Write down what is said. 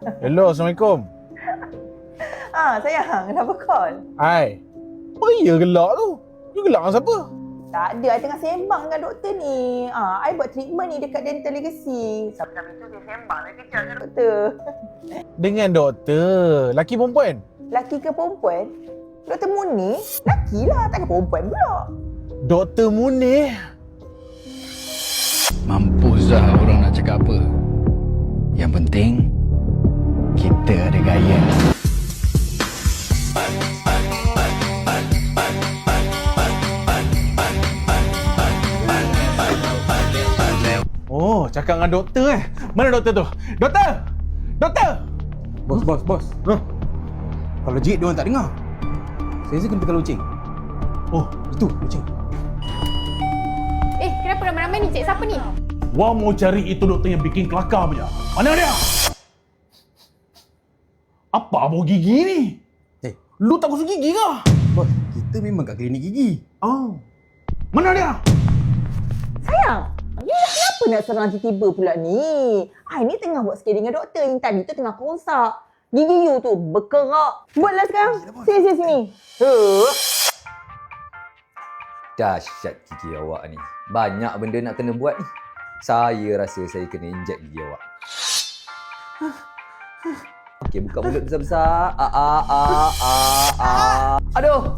Hello, Assalamualaikum. Sayang, kenapa call? Hai. Apa ya gelak tu? You gelak dengan siapa? Tak ada, I tengah sembang dengan doktor ni. I buat treatment ni dekat Dental Legacy. Sampai tu dia sembang lagi kejap dengan doktor. Dengan doktor. Laki perempuan? Laki ke perempuan? Doktor Munir? Laki lah, takkan perempuan pula. Doktor Munir? Mampus lah orang nak cakap apa. Yang penting, kita ada gaya. Oh, cakap dengan doktor Mana doktor tu? Doktor! Doktor! Bos. Kalau jik diorang tak dengar. Saya kena tekan loceng. Oh, itu loceng. Kenapa ramai-ramai ni, cik? Siapa ni? Wang mau cari itu doktor yang bikin kelakar punya. Mana dia? Apa bau gigi ni? Lu tak gosok gigi ke? Bos, kita memang kat klinik gigi. Oh. Mana dia? Sayang, you kenapa nak serang tiba-tiba pula ni? I ni tengah buat skedul dengan doktor yang tadi tu tengah konsak. Gigi you tu berkerak. Buatlah sekarang. Sini. Dahsyat gigi awak ni. Banyak benda nak kena buat ni. Saya rasa saya kena injek gigi awak. Okey, buka mulut besar-besar. Aduh.